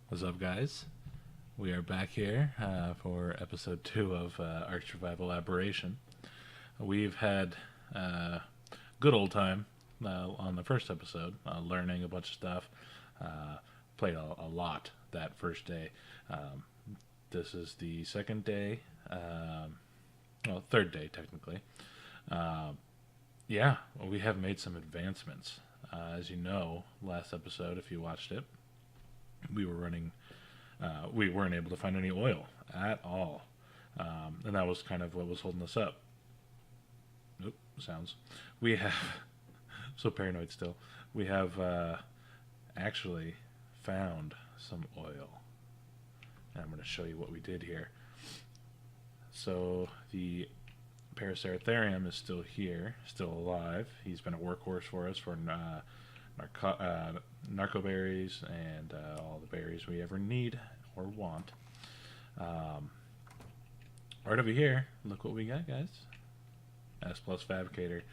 What's up, guys? We are back here for episode 2 of Ark Aberration. We've had a good old time on the first episode, learning a bunch of stuff. Played a lot that first day. Um, this is the second day, third day technically. Um, yeah, we have made some advancements. As you know, last episode, if you watched it, we were running we weren't able to find any oil at all. And that was kind of what was holding us up. Nope, sounds. We have, so paranoid still, we have actually found some oil. And I'm going to show you what we did here. So the Paraceratherium is still here, still alive. He's been a workhorse for us for narco berries and all the berries we ever need or want. Right over here, look what we got, guys. S plus fabricator.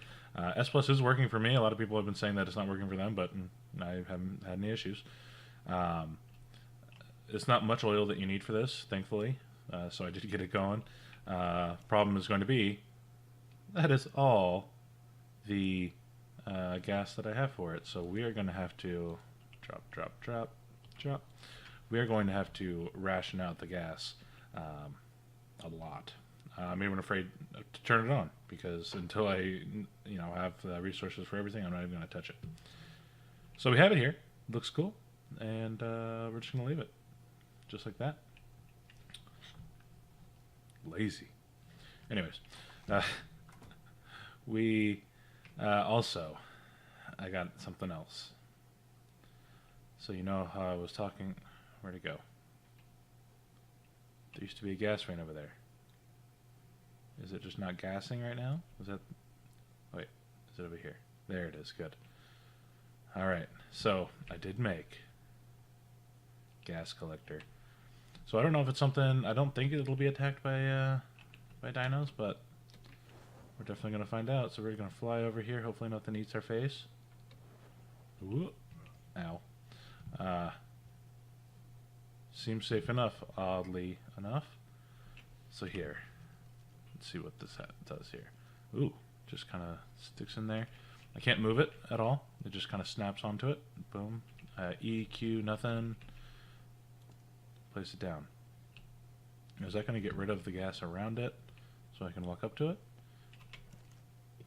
S plus is working for me. A lot of people have been saying that it's not working for them, but I haven't had any issues. It's not much oil that you need for this, thankfully, so I did get it going. Problem is going to be that is all the gas that I have for it. So we are going to have to drop. We are going to have to ration out the gas a lot. I'm even afraid to turn it on because until I, have the resources for everything, I'm not even going to touch it. So we have it here. Looks cool, and we're just going to leave it just like that. Lazy. Anyways, we also, I got something else. So you know how I was talking, where'd it go? There used to be a gas vane over there. Is it just not gassing right now? Is that, wait, is it over here? There it is, good. Alright, so I did make gas collector. So I don't know if it's something, I don't think it'll be attacked by dinos, but we're definitely going to find out. So we're going to fly over here. Hopefully nothing eats our face. Ooh. Ow. Seems safe enough, oddly enough. So here. Let's see what this does here. Ooh. Just kind of sticks in there. I can't move it at all. It just kind of snaps onto it. Boom. EQ, nothing. Place it down. Is that going to get rid of the gas around it so I can walk up to it?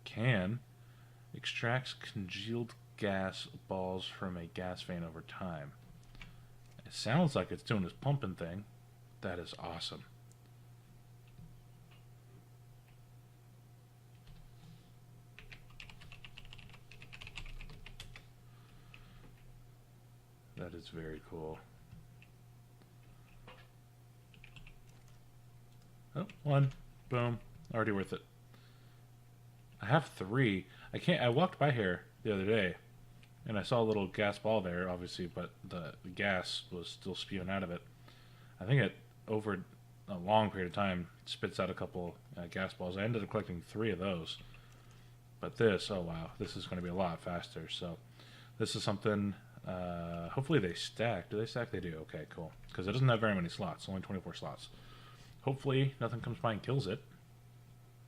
Can extracts congealed gas balls from a gas vane over time. It sounds like it's doing this pumping thing. That is awesome. That is very cool. Oh, one. Boom. Already worth it. I have 3. I walked by here the other day, and I saw a little gas ball there, obviously, but the gas was still spewing out of it. I think it, over a long period of time, spits out a couple gas balls. I ended up collecting 3 of those. But this, oh wow, this is going to be a lot faster. So this is something, hopefully they stack. Do they stack? They do. Okay, cool. Because it doesn't have very many slots, only 24 slots. Hopefully nothing comes by and kills it,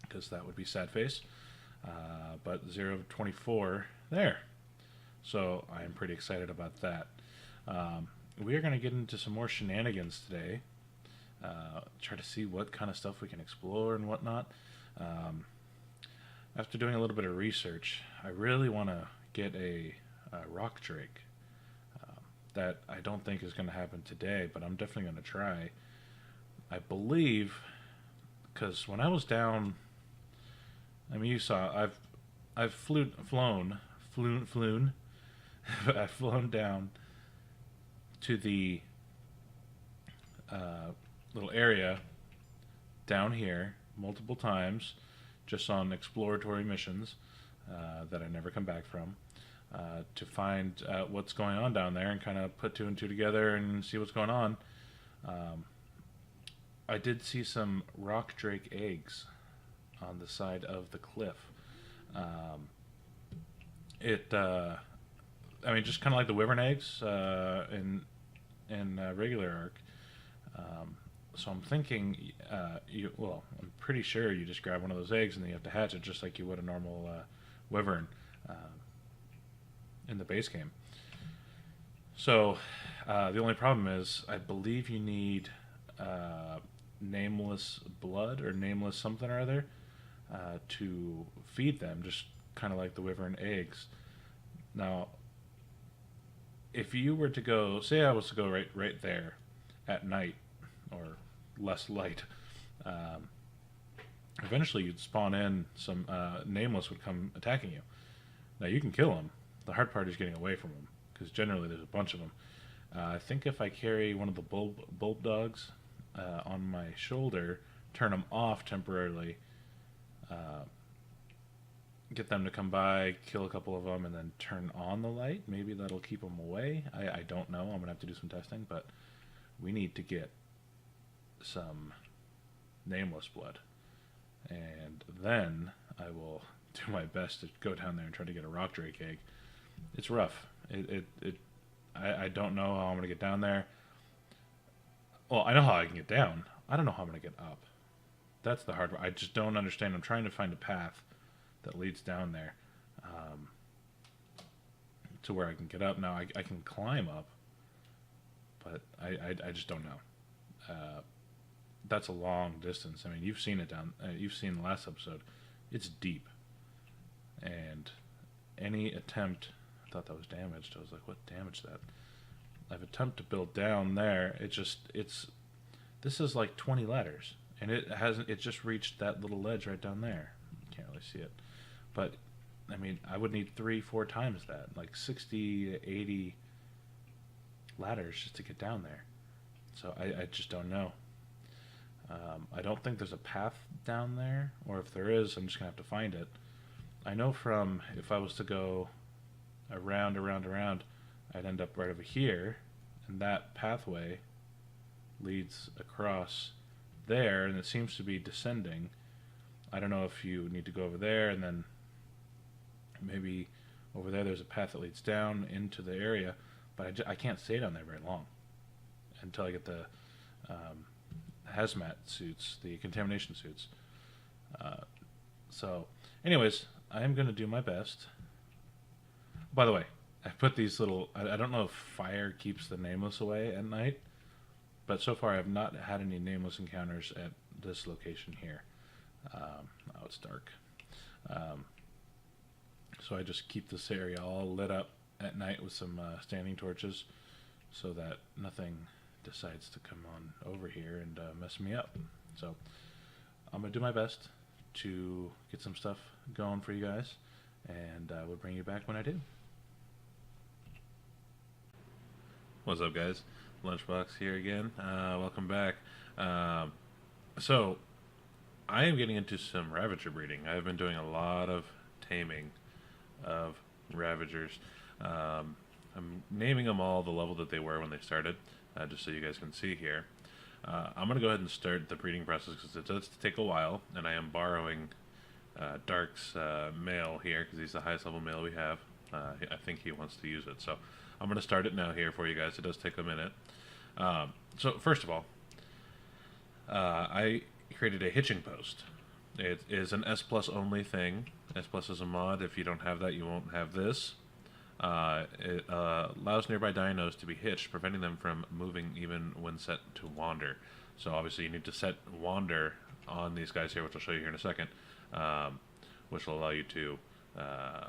because that would be sad face. But 0 of 24 there. So I am pretty excited about that. We are going to get into some more shenanigans today. Try to see what kind of stuff we can explore and whatnot. After doing a little bit of research, I really want to get a rock drake. That I don't think is going to happen today, but I'm definitely going to try. I believe, because when I was down, I mean, you saw, I've flown, I've flown down to the little area down here multiple times, just on exploratory missions that I never come back from, to find what's going on down there and kind of put 2 and 2 together and see what's going on. I did see some rock drake eggs on the side of the cliff. I mean, just kind of like the wyvern eggs, and in regular Ark. So I'm thinking, I'm pretty sure you just grab one of those eggs and then you have to hatch it just like you would a normal wyvern uh, in the base game. So the only problem is, I believe you need nameless blood or nameless something or other to feed them, just kind of like the wyvern eggs. Now, if you were to go, say I was to go right there at night or less light, um, eventually you'd spawn in some nameless would come attacking you. Now you can kill them. The hard part is getting away from them because generally there's a bunch of them. I think if I carry one of the bulldogs on my shoulder, turn them off temporarily, get them to come by, kill a couple of them, and then turn on the light, maybe that'll keep them away. I don't know. I'm going to have to do some testing, but we need to get some nameless blood. And then I will do my best to go down there and try to get a rock drake egg. It's rough. I don't know how I'm going to get down there. Well, I know how I can get down. I don't know how I'm going to get up. That's the hard part. I just don't understand. I'm trying to find a path that leads down there to where I can get up. Now, I can climb up, but I just don't know. That's a long distance. I mean, you've seen it you've seen the last episode. It's deep. And any attempt, I thought that was damaged. I was like, what damaged that? I've attempted to build down there. This is like 20 ladders. And it just reached that little ledge right down there. You can't really see it. But, I mean, I would need 3-4 times that. Like 60 to 80 ladders just to get down there. So I just don't know. I don't think there's a path down there. Or if there is, I'm just going to have to find it. I know from, if I was to go around, I'd end up right over here. And that pathway leads across there, and it seems to be descending. I don't know if you need to go over there, and then maybe over there's a path that leads down into the area, but I can't stay down there very long until I get the hazmat suits, the contamination suits. So anyways, I am going to do my best. By the way, I put these little, I don't know if fire keeps the nameless away at night, but so far I have not had any nameless encounters at this location here. Oh, it's dark. So I just keep this area all lit up at night with some standing torches so that nothing decides to come on over here and mess me up. So I'm going to do my best to get some stuff going for you guys, and we'll bring you back when I do. What's up, guys? Lunchbox here again. Welcome back. So I am getting into some Ravager breeding. I've been doing a lot of taming of Ravagers. I'm naming them all the level that they were when they started, just so you guys can see here. I'm going to go ahead and start the breeding process because it does take a while, and I am borrowing Dark's male here because he's the highest level male we have. I think he wants to use it, so I'm going to start it now here for you guys. It does take a minute. So first of all, I created a hitching post. It is an S Plus only thing. S Plus is a mod. If you don't have that, you won't have this. It allows nearby dinos to be hitched, preventing them from moving even when set to wander. So obviously you need to set wander on these guys here, which I'll show you here in a second, which will allow you to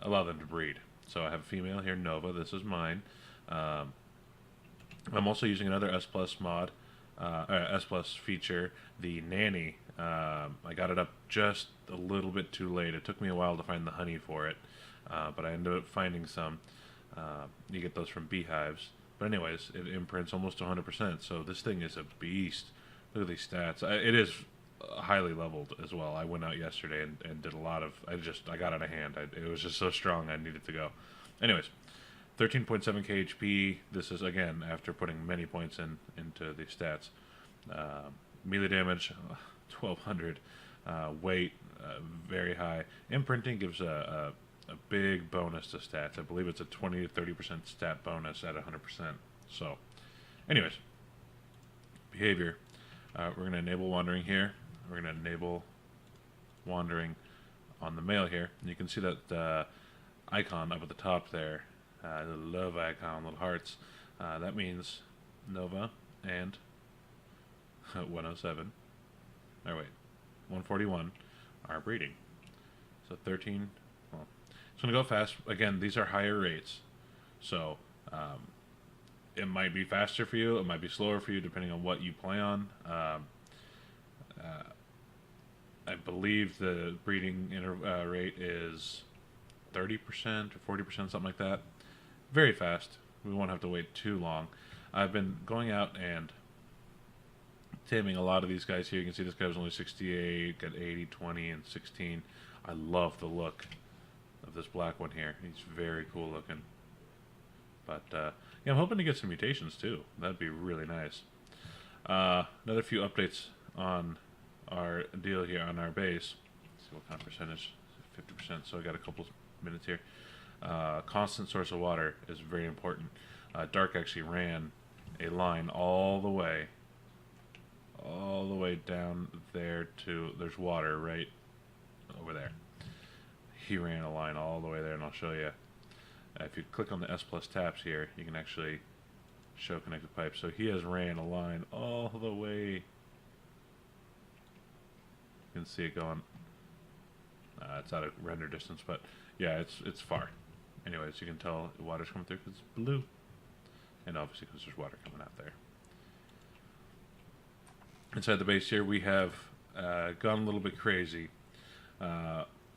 allow them to breed. So I have a female here, Nova. This is mine. I'm also using another S Plus mod, S Plus feature, the Nanny. I got it up just a little bit too late. It took me a while to find the honey for it, but I ended up finding some. You get those from beehives. But anyways, it imprints almost 100%, so this thing is a beast. Look at these stats. It is highly leveled as well. I went out yesterday and did a lot of... I got out of hand. It was just so strong I needed to go. Anyways, 13.7k HP. This is, again, after putting many points into the stats. Melee damage, 1200. Weight, very high. Imprinting gives a big bonus to stats. I believe it's a 20 to 30% stat bonus at 100%. So, Anyways, behavior. We're going to enable wandering here. We're going to enable wandering on the male here. And you can see that icon up at the top there, the love icon, little hearts. That means Nova and 107, or wait, 141 are breeding. So 13, well, it's going to go fast. Again, these are higher rates. So it might be faster for you, it might be slower for you, depending on what you play on. I believe the breeding rate is 30% or 40%, something like that. Very fast. We won't have to wait too long. I've been going out and taming a lot of these guys here. You can see this guy was only 68, got 80, 20, and 16. I love the look of this black one here. He's very cool looking. But yeah, I'm hoping to get some mutations too. That'd be really nice. Another few updates on our deal here on our base. Let's see what kind of percentage. 50%. So I got a couple minutes here. Constant source of water is very important. Dark actually ran a line all the way down there to, there's water right over there. He ran a line all the way there, and I'll show you. If you click on the S plus taps here, you can actually show connected pipes. So he has ran a line all the way. You can see it going. It's out of render distance, but yeah, it's far. Anyways, you can tell the water's coming through because it's blue, and obviously because there's water coming out there. Inside the base here, we have gone a little bit crazy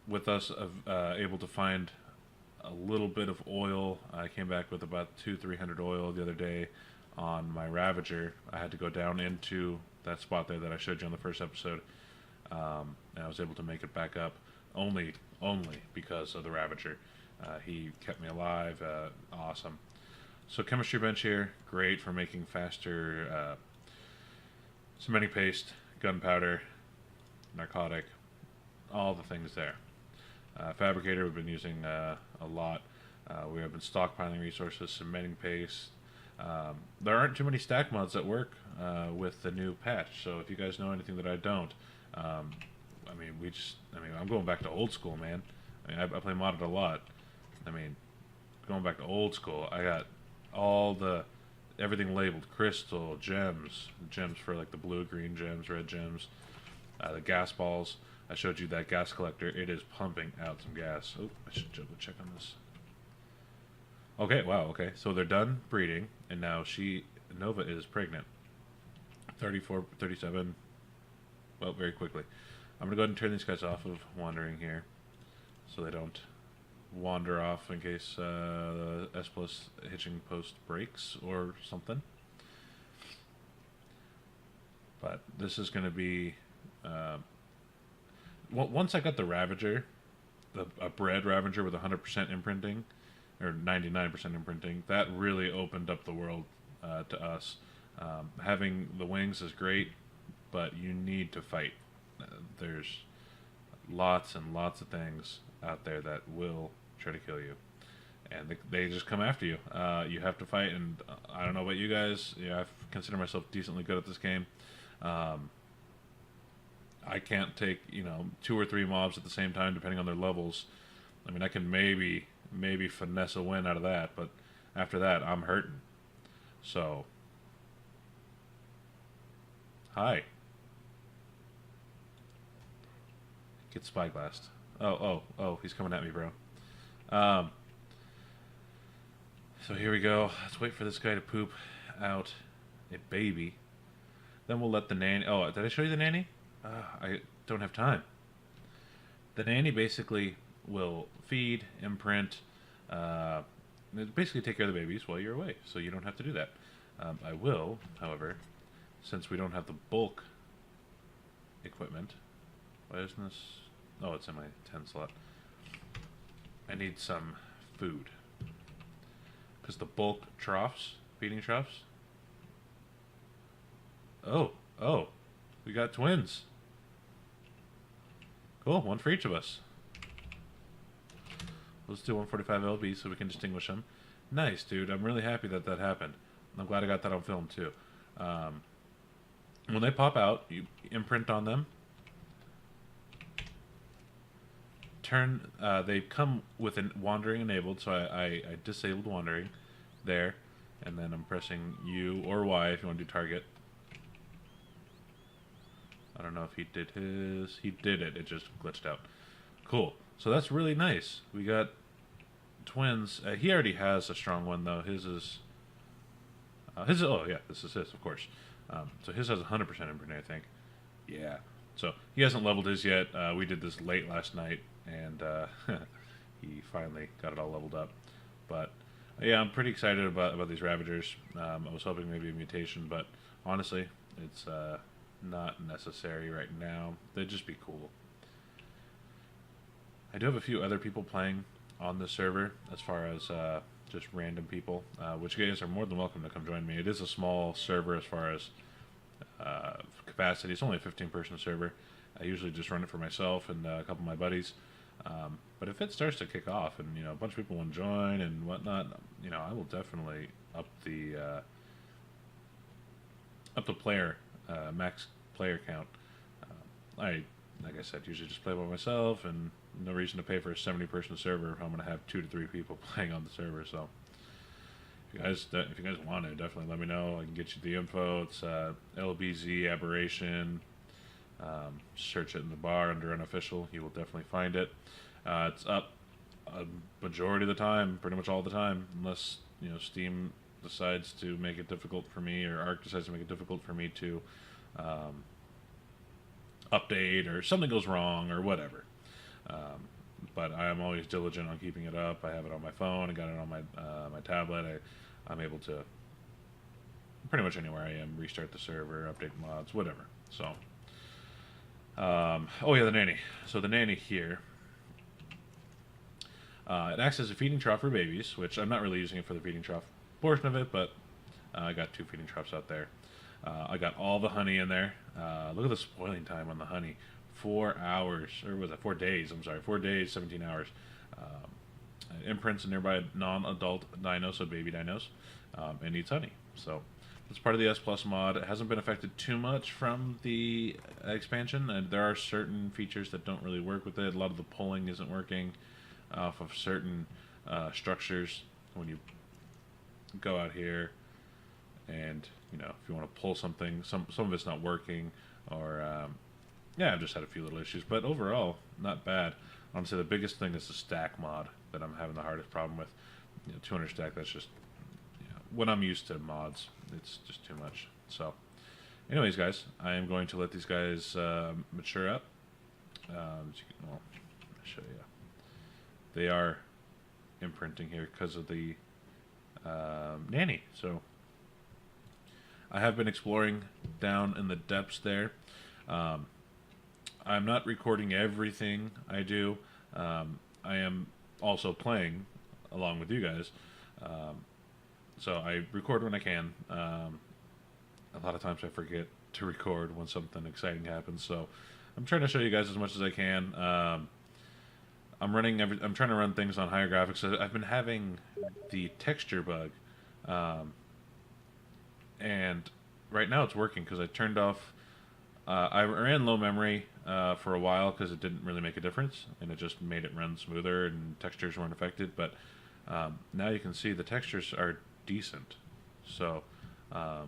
with us able to find a little bit of oil. I came back with about 200-300 oil the other day on my Ravager. I had to go down into that spot there that I showed you on the first episode, and I was able to make it back up only because of the Ravager. He kept me alive. Awesome. So chemistry bench here, great for making faster cementing paste, gunpowder, narcotic, all the things there. Fabricator we've been using a lot. We have been stockpiling resources, cementing paste. There aren't too many stack mods that work with the new patch, so if you guys know anything that I don't, I'm going back to old school, man. I play modded a lot. Going back to old school, I got everything labeled: crystal, gems for like the blue, green gems, red gems, the gas balls. I showed you that gas collector. It is pumping out some gas. Oh, I should double check on this. Okay, wow, okay. So they're done breeding, and now Nova is pregnant. 34, 37, well, very quickly. I'm going to go ahead and turn these guys off of wandering here, so they don't wander off in case the S plus hitching post breaks or something. But this is going to be... once I got the Ravager, a bred Ravager with 100% imprinting, or 99% imprinting, that really opened up the world to us. Having the wings is great, but you need to fight. There's lots and lots of things out there that will try to kill you, and they just come after you. You have to fight, and I don't know about you guys. I consider myself decently good at this game. I can't take 2 or 3 mobs at the same time depending on their levels. I can maybe finesse a win out of that, but after that I'm hurting. So hi, get spyglassed. Oh, he's coming at me, bro. So here we go. Let's wait for this guy to poop out a baby. Then we'll let the nanny... Oh, did I show you the nanny? I don't have time. The nanny basically will feed, imprint, basically take care of the babies while you're away, so you don't have to do that. I will, however, since we don't have the bulk equipment... Why isn't this... Oh, it's in my 10 slot. I need some food. Because the bulk troughs, feeding troughs... Oh, we got twins. Cool, one for each of us. Let's do 145 LB so we can distinguish them. Nice, dude. I'm really happy that happened. I'm glad I got that on film too. Um, when they pop out, you imprint on them. They come with wandering enabled, so I disabled wandering there, and then I'm pressing U or Y if you want to do target. I don't know if he did his. He did it. It just glitched out. Cool. So that's really nice. We got twins. He already has a strong one though. His is. Oh yeah, this is his, of course. So his has 100% imprinting, I think. Yeah. So he hasn't leveled his yet. We did this late last night, and he finally got it all leveled up. But yeah, I'm pretty excited about these Ravagers. I was hoping maybe a mutation, but honestly, it's not necessary right now. They'd just be cool. I do have a few other people playing on this server, as far as just random people, which you guys are more than welcome to come join me. It is a small server as far as capacity. It's only a 15-person server. I usually just run it for myself and a couple of my buddies. But if it starts to kick off and a bunch of people want to join and whatnot, I will definitely up the player max player count. Like I said, usually just play by myself, and no reason to pay for a 70-person server if I'm going to have 2 to 3 people playing on the server. So if you guys want to, definitely let me know. I can get you the info. It's LBZ Aberration. Search it in the bar under unofficial. You will definitely find it. It's up a majority of the time, pretty much all the time, unless Steam decides to make it difficult for me, or Ark decides to make it difficult for me to update, or something goes wrong, or whatever. But I am always diligent on keeping it up. I have it on my phone. I got it on my tablet. I'm able to pretty much anywhere I am restart the server, update mods, whatever. So, oh yeah, the nanny. So the nanny here. It acts as a feeding trough for babies, which I'm not really using it for the feeding trough portion of it, but I got 2 feeding troughs out there. I got all the honey in there. Look at the spoiling time on the honey. 4 hours, or was it 4 days? I'm sorry, 4 days, 17 hours. Imprints a nearby non-adult dino, so baby dinos, and eats honey. So it's part of the S Plus mod. It hasn't been affected too much from the expansion, and there are certain features that don't really work with it. A lot of the pulling isn't working off of certain structures. When you go out here, and if you want to pull something, some of it's not working, or yeah, I've just had a few little issues, but overall not bad. Honestly, the biggest thing is the stack mod that I'm having the hardest problem with. 200 stack, that's just when I'm used to mods, it's just too much. So anyways, guys, I am going to let these guys mature up. Well, I'll show you. They are imprinting here because of the nanny. So I have been exploring down in the depths there. I'm not recording everything I do. I am also playing along with you guys. So I record when I can. A lot of times I forget to record when something exciting happens. So I'm trying to show you guys as much as I can. I'm trying to run things on higher graphics. I've been having the texture bug. And right now it's working because I turned off. I ran low memory for a while because it didn't really make a difference, and it just made it run smoother and textures weren't affected. But now you can see the textures are decent. So I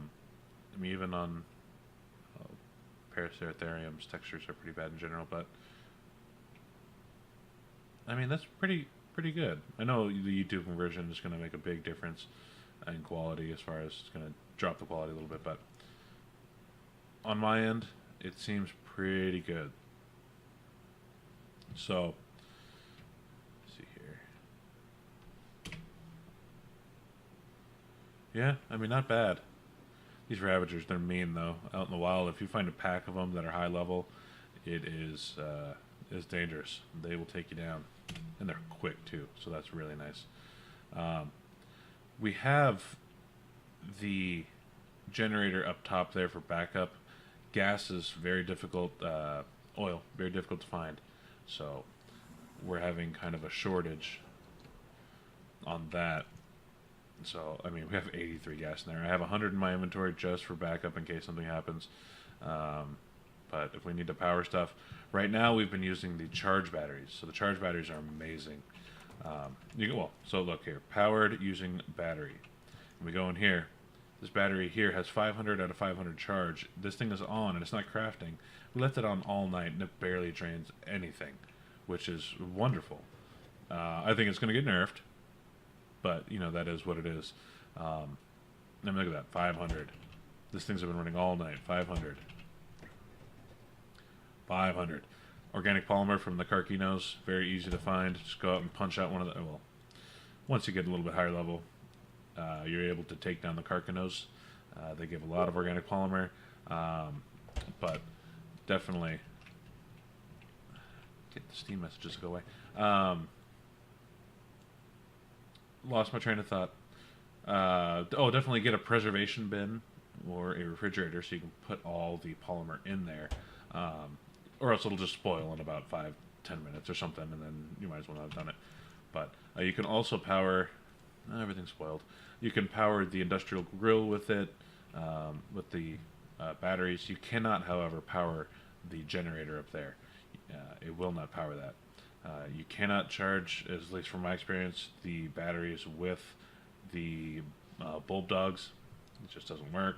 mean, even on Paraceratherium's textures are pretty bad in general, but I mean that's pretty good. I know the YouTube conversion is going to make a big difference in quality, as far as it's going to drop the quality a little bit, but on my end it seems pretty good. So let's see here. Yeah, I mean, not bad. These Ravagers, they're mean though. Out in the wild, if you find a pack of them that are high level, it is dangerous. They will take you down, and they're quick too, so that's really nice. We have the generator up top there for backup. Gas is very difficult, oil, very difficult to find, so we're having kind of a shortage on that. So, I mean, we have 83 gas in there. I have 100 in my inventory just for backup in case something happens. Um, but if we need to power stuff, right now we've been using the charge batteries. So the charge batteries are amazing. So look here, powered using battery. And we go in here. This battery here has 500 out of 500 charge. This thing is on and it's not crafting. We left it on all night and it barely drains anything, which is wonderful. I think it's going to get nerfed, but you know, that is what it is. I mean, look at that, 500. This thing's been running all night. 500. 500. Organic polymer from the Carquinos, very easy to find. Just go out and punch out one of the. Well, once you get a little bit higher level, you're able to take down the Carquinos. They give a lot of organic polymer, but definitely get the Steam messages to go away. Lost my train of thought. Definitely get a preservation bin or a refrigerator so you can put all the polymer in there, or else it'll just spoil in about 5-10 minutes or something, and then you might as well not have done it. But you can also power. Everything's spoiled. You can power the industrial grill with it, with the batteries. You cannot, however, power the generator up there. It will not power that. You cannot charge, at least from my experience, the batteries with the Bulldogs. It just doesn't work.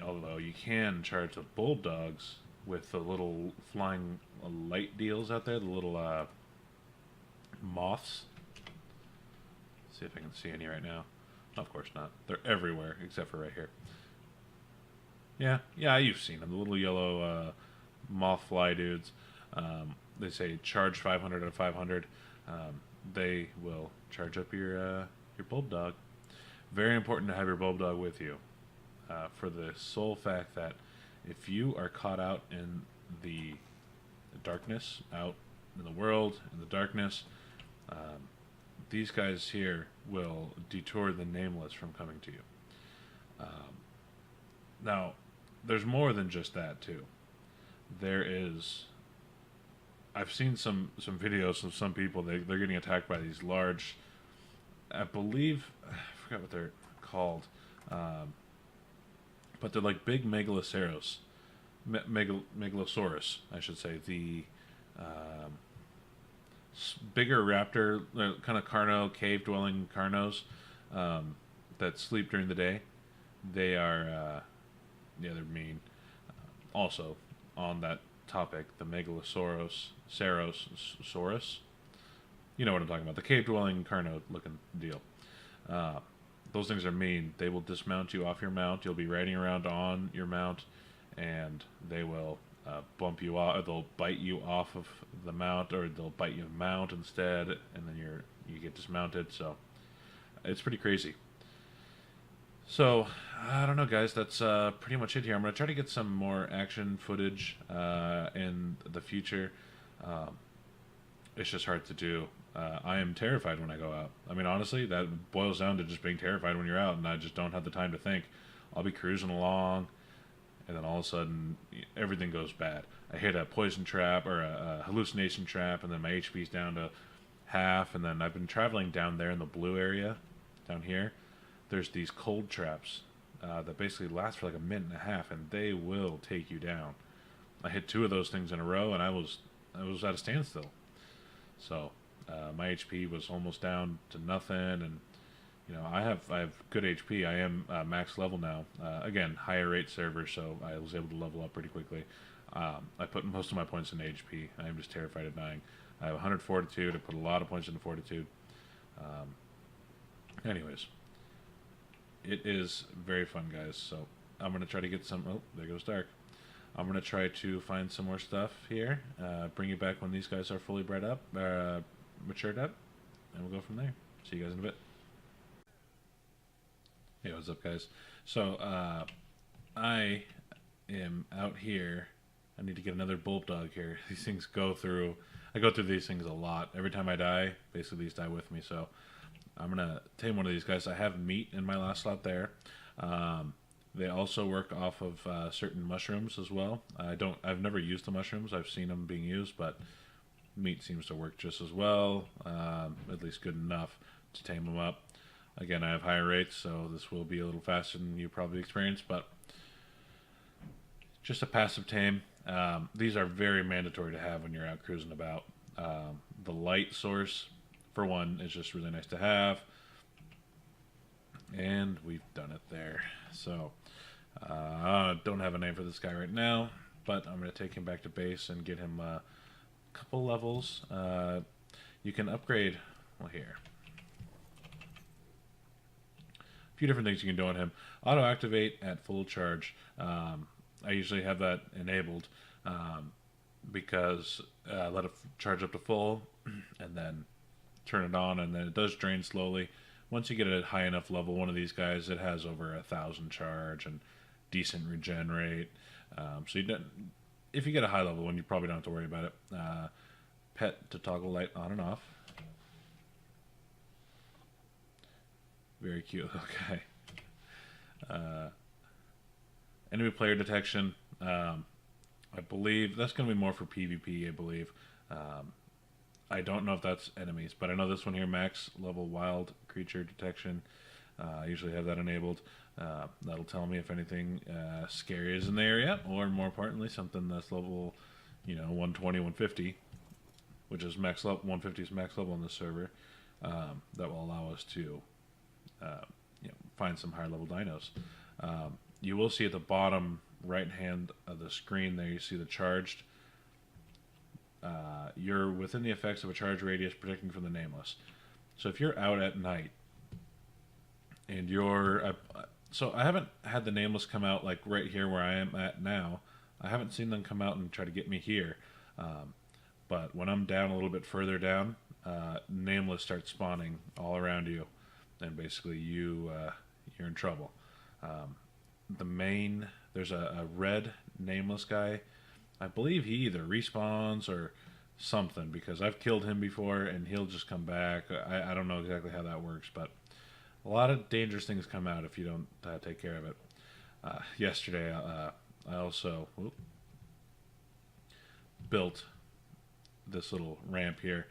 Although you can charge the Bulldogs with the little flying light deals out there, the little moths. See if I can see any right now. Of course not. They're everywhere except for right here. Yeah, you've seen them. The little yellow moth fly dudes. They say charge 500 out of 500. They will charge up your Bulldog. Very important to have your Bulldog with you, for the sole fact that if you are caught out in the darkness, out in the world, in the darkness, these guys here will detour the nameless from coming to you. Now, there's more than just that, too. There is... I've seen some videos of some people, they're getting attacked by these large... I believe... I forgot what they're called. But they're like big megalosaurus. Megalosaurus, I should say. The... bigger raptor, kind of carno, cave-dwelling carnos that sleep during the day. They are, they're mean. Also, on that topic, the Megalosaurus, Saurus, you know what I'm talking about, the cave-dwelling carno-looking deal. Those things are mean. They will dismount you off your mount. You'll be riding around on your mount, and they will bump you off. They'll bite you off of the mount, or they'll bite you mount instead, and then you get dismounted. So it's pretty crazy. So I don't know, guys. That's pretty much it here. I'm gonna try to get some more action footage in the future. It's just hard to do. I am terrified when I go out. I mean, honestly, that boils down to just being terrified when you're out, and I just don't have the time to think. I'll be cruising along, and then all of a sudden, everything goes bad. I hit a poison trap or a hallucination trap, and then my HP's down to half, and then I've been traveling down there in the blue area, down here. There's these cold traps that basically last for like a minute and a half, and they will take you down. I hit 2 of those things in a row, and I was at a standstill. So my HP was almost down to nothing, and I have good HP. I am max level now. Again, higher rate server, so I was able to level up pretty quickly. I put most of my points in HP. I am just terrified of dying. I have 100 fortitude. I put a lot of points into fortitude. Anyways, it is very fun, guys. So I'm gonna try to get some. Oh, there goes Dark. I'm gonna try to find some more stuff here. Bring you back when these guys are fully bred up, matured up, and we'll go from there. See you guys in a bit. Hey, what's up, guys? So I am out here. I need to get another Bulldog here. These things go through. I go through these things a lot. Every time I die, basically these die with me. So I'm gonna tame one of these guys. I have meat in my last slot there. They also work off of certain mushrooms as well. I've never used the mushrooms. I've seen them being used, but meat seems to work just as well. At least good enough to tame them up. Again, I have higher rates, so this will be a little faster than you probably experienced, but just a passive tame. These are very mandatory to have when you're out cruising about. The light source, for one, is just really nice to have. And we've done it there. So, don't have a name for this guy right now, but I'm going to take him back to base and get him a couple levels. You can upgrade, well, here. A few different things you can do on him. Auto activate at full charge. I usually have that enabled because let it charge up to full and then turn it on, and then it does drain slowly. Once you get it at high enough level, one of these guys, it has over 1,000 charge and decent regen rate. So you don't, if you get a high level one, you probably don't have to worry about it. Pet to toggle light on and off. Very cute. Okay. Enemy player detection. I believe that's going to be more for PvP, I believe. I don't know if that's enemies, but I know this one here, max level wild creature detection. I usually have that enabled. That'll tell me if anything scary is in the area, or more importantly, something that's level, 120, 150, which is max level. 150 is max level on this server. That will allow us to, find some higher level dinos. You will see at the bottom right hand of the screen there, you see the charged. You're within the effects of a charge radius protecting from the nameless. So if you're out at night and you're so I haven't had the nameless come out like right here where I am at now. I haven't seen them come out and try to get me here. But when I'm down a little bit further down, nameless starts spawning all around you, and basically you're in trouble. There's a red nameless guy. I believe he either respawns or something, because I've killed him before and he'll just come back. I don't know exactly how that works, but a lot of dangerous things come out if you don't take care of it. Yesterday, I also built this little ramp here.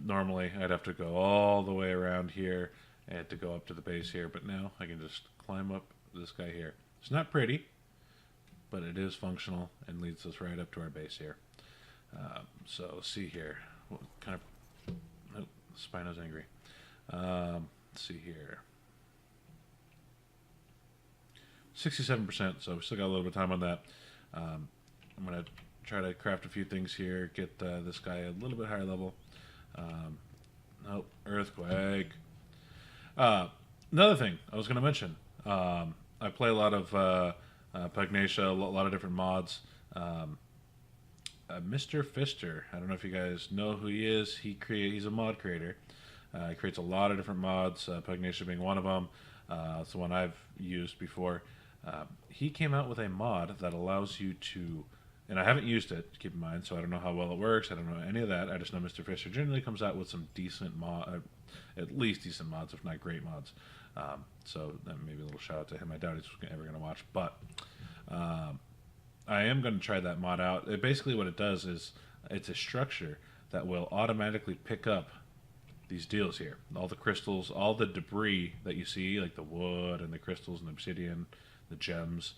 Normally, I'd have to go all the way around here and to go up to the base here, but now I can just climb up this guy here. It's not pretty, but it is functional and leads us right up to our base here. So see here, what kind of, oh, Spino's angry. Let's see here, 67%, so we still got a little bit of time on that. I'm going to try to craft a few things here, get this guy a little bit higher level. Oh, earthquake. Another thing I was going to mention, I play a lot of Pugnacia, a lot of different mods. Mr. Fister, I don't know if you guys know who he is. He's a mod creator. He creates a lot of different mods, Pugnacia being one of them. It's the one I've used before. He came out with a mod that allows you to, and I haven't used it, keep in mind, so I don't know how well it works. I don't know any of that. I just know Mr. Fister generally comes out with some decent at least decent mods, if not great mods. So maybe a little shout out to him. I doubt he's ever going to watch, but I am going to try that mod out. Basically what it does is it's a structure that will automatically pick up these deals here. All the crystals, all the debris that you see, like the wood and the crystals and the obsidian, the gems,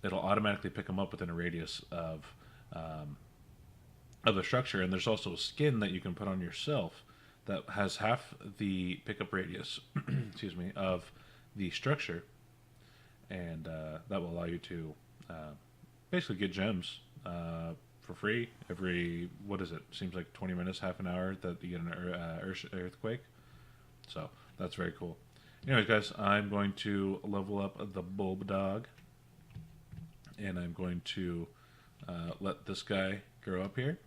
it'll automatically pick them up within a radius of the structure. And there's also a skin that you can put on yourself that has half the pickup radius excuse me, of the structure, and that will allow you to basically get gems for free every, what is it, seems like 20 minutes, half an hour, that you get an earthquake. So that's very cool. Anyways, guys, I'm going to level up the Bulldog, and I'm going to let this guy grow up here,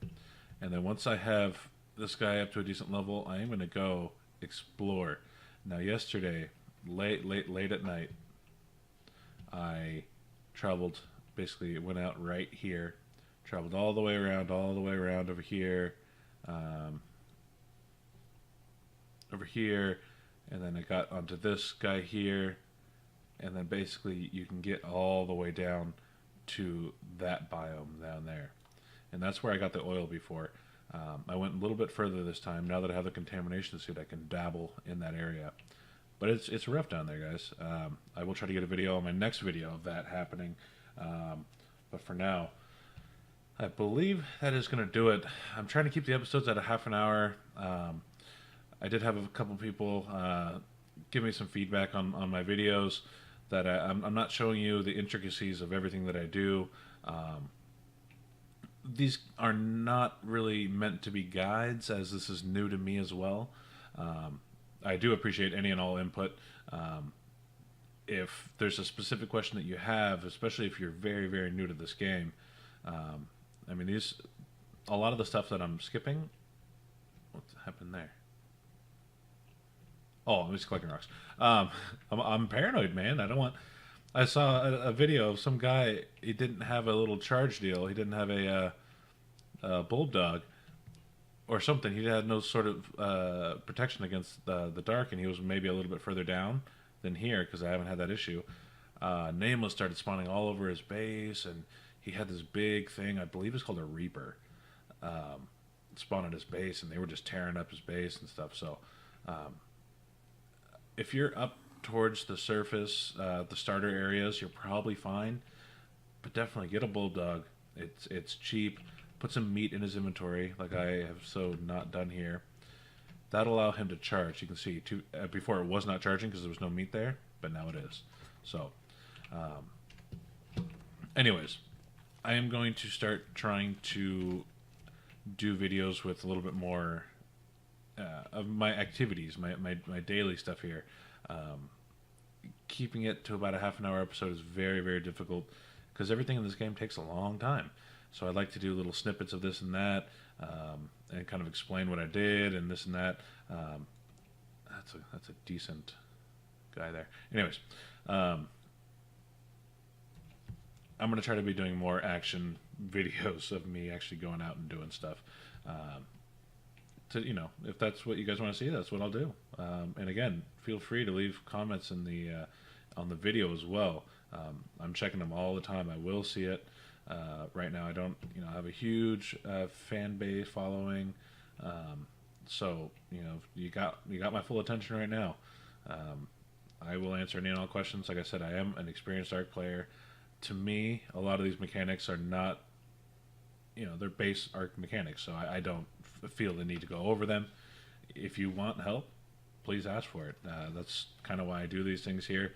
and then once I have this guy up to a decent level, I am going to go explore. Now yesterday, late at night, I traveled, basically went out right here, traveled all the way around over here, and then I got onto this guy here, and then basically you can get all the way down to that biome down there. And that's where I got the oil before. I went a little bit further this time. Now that I have the contamination suit, I can dabble in that area. But it's rough down there, guys. I will try to get a video on my next video of that happening. But for now, I believe that is going to do it. I'm trying to keep the episodes at a half an hour. I did have a couple people give me some feedback on my videos that I'm not showing you the intricacies of everything that I do. These are not really meant to be guides, as this is new to me as well. I do appreciate any and all input. If there's a specific question that you have, especially if you're very, very new to this game, I mean, a lot of the stuff that I'm skipping. What's happened there? Oh, I'm just collecting rocks. I'm paranoid, man. I saw a video of some guy. He didn't have a little charge deal. He didn't have a Bulldog or something. He had no sort of protection against the dark, and he was maybe a little bit further down than here because I haven't had that issue. Nameless started spawning all over his base, and he had this big thing, I believe it's called a Reaper, spawn at his base, and they were just tearing up his base and stuff. So if you're up towards the surface, the starter areas, you're probably fine. But definitely get a Bulldog. It's cheap. Put some meat in his inventory, like I have so not done here. That'll allow him to charge. You can see before it was not charging because there was no meat there, but now it is. So, anyways, I am going to start trying to do videos with a little bit more of my activities, my daily stuff here. Keeping it to about a half an hour episode is very, very difficult because everything in this game takes a long time. So I'd like to do little snippets of this and that, and kind of explain what I did and this and that. That's a decent guy there. Anyways, I'm going to try to be doing more action videos of me actually going out and doing stuff. If that's what you guys want to see, that's what I'll do. And again, feel free to leave comments in the on the video as well. I'm checking them all the time. I will see it. Right now, I don't, have a huge fan base following. So you got my full attention right now. I will answer any and all questions. Like I said, I am an experienced Ark player. To me, a lot of these mechanics are not, they're base Ark mechanics. So I don't feel the need to go over them. If you want help, please ask for it. That's kind of why I do these things here.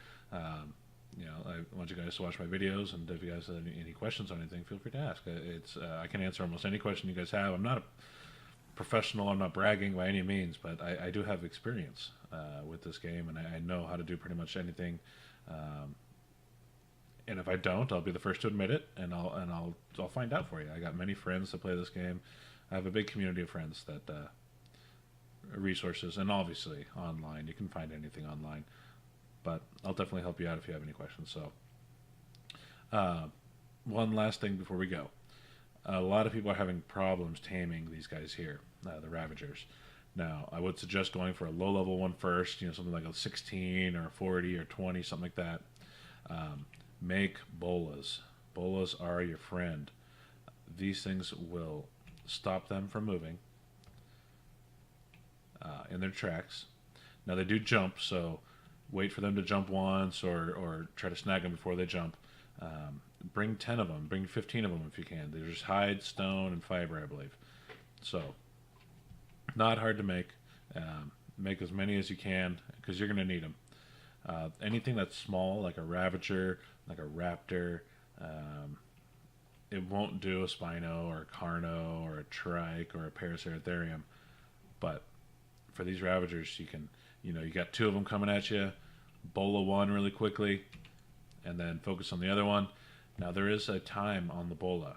I want you guys to watch my videos, and if you guys have any questions on anything, feel free to ask. I can answer almost any question you guys have. I'm not a professional. I'm not bragging by any means, but I do have experience with this game, and I know how to do pretty much anything. And if I don't, I'll be the first to admit it, and I'll find out for you. I got many friends that play this game. I have a big community of friends that resources, and obviously online. You can find anything online. But I'll definitely help you out if you have any questions. So, one last thing before we go. A lot of people are having problems taming these guys here, the Ravagers. Now, I would suggest going for a low-level one first, something like a 16 or a 40 or 20, something like that. Make bolas. Bolas are your friend. These things will stop them from moving in their tracks. Now, they do jump, so wait for them to jump once or try to snag them before they jump. Bring 10 of them. Bring 15 of them if you can. There's hide, stone, and fiber, I believe. So, not hard to make. Make as many as you can because you're going to need them. Anything that's small, like a Ravager, like a Raptor, it won't do a Spino or a Carno or a Trike or a Paraceratherium. But for these Ravagers, you can, you got two of them coming at you. Bola one really quickly, and then focus on the other one. Now there is a time on the Bola,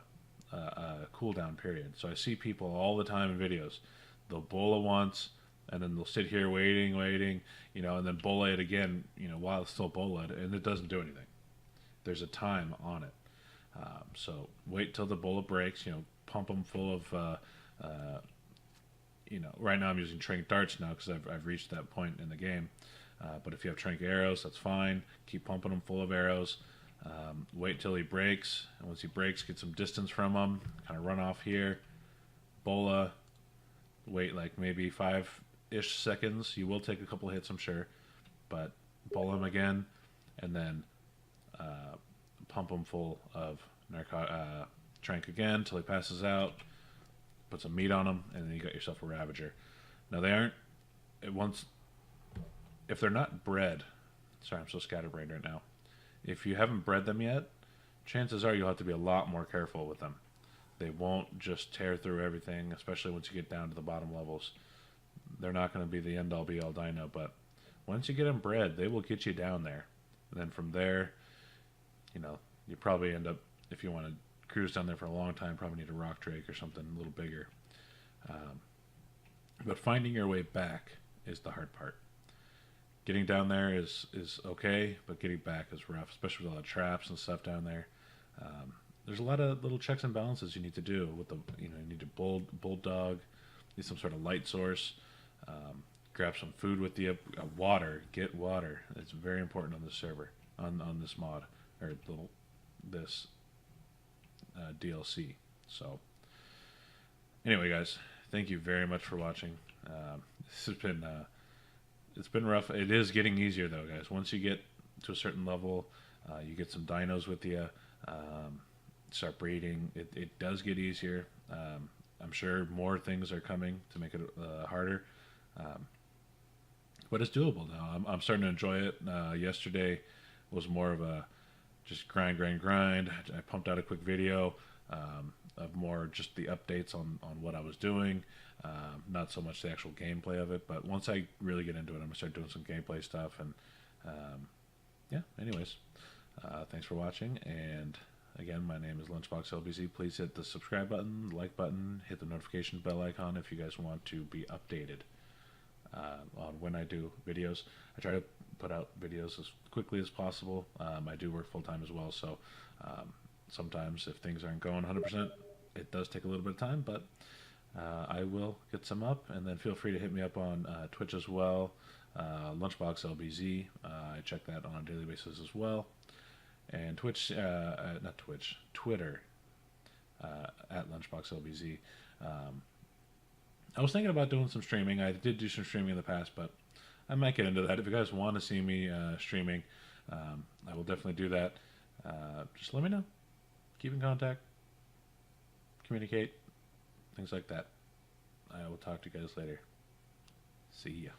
a cooldown period. So I see people all the time in videos. They'll Bola once, and then they'll sit here waiting, and then Bola it again, while it's still Bola, and it doesn't do anything. There's a time on it. So wait till the Bola breaks. Pump them full of. Right now I'm using Trank darts now because I've reached that point in the game. But if you have Trank arrows, that's fine. Keep pumping them full of arrows. Wait till he breaks. And once he breaks, get some distance from him. Kind of run off here. Bola. Wait like maybe 5-ish seconds. You will take a couple hits, I'm sure. but bowl him again, and then pump him full of trank again until he passes out. Put some meat on him, and then you got yourself a Ravager. Now they aren't once if they're not bred. Sorry, I'm so scatterbrained right now. If you haven't bred them yet, chances are you'll have to be a lot more careful with them. They won't just tear through everything, especially once you get down to the bottom levels. They're not going to be the end-all be-all dino, but once you get them bred, they will get you down there. And then from there, you probably end up, if you want to cruise down there for a long time, probably need a rock drake or something a little bigger. But finding your way back is the hard part. Getting down there is okay, but getting back is rough, especially with all the traps and stuff down there. There's a lot of little checks and balances you need to do with you need a bulldog, need some sort of light source, grab some food with you, water, get water. It's very important on this server, on this mod, or this DLC. So anyway, guys, thank you very much for watching. This has been it's been rough. It is getting easier though, guys. Once you get to a certain level, you get some dinos with you, start breeding, it does get easier. I'm sure more things are coming to make it harder, but it's doable now. I'm starting to enjoy it. Yesterday was more of a just grind. I pumped out a quick video of more just the updates on what I was doing, not so much the actual gameplay of it. But once I really get into it, I'm gonna start doing some gameplay stuff. And yeah, anyways, thanks for watching. And again, my name is Lunchbox LBZ. Please hit the subscribe button, like button, hit the notification bell icon if you guys want to be updated on when I do videos. I try to put out videos as quickly as possible. I do work full-time as well, so sometimes if things aren't going 100%, it does take a little bit of time, but I will get some up. And then feel free to hit me up on Twitch as well, Lunchbox LBZ. I check that on a daily basis as well. And Twitter, at Lunchbox LBZ. I was thinking about doing some streaming. I did do some streaming in the past, but I might get into that. If you guys want to see me streaming, I will definitely do that. Just let me know. Keep in contact. Communicate. Things like that. I will talk to you guys later. See ya.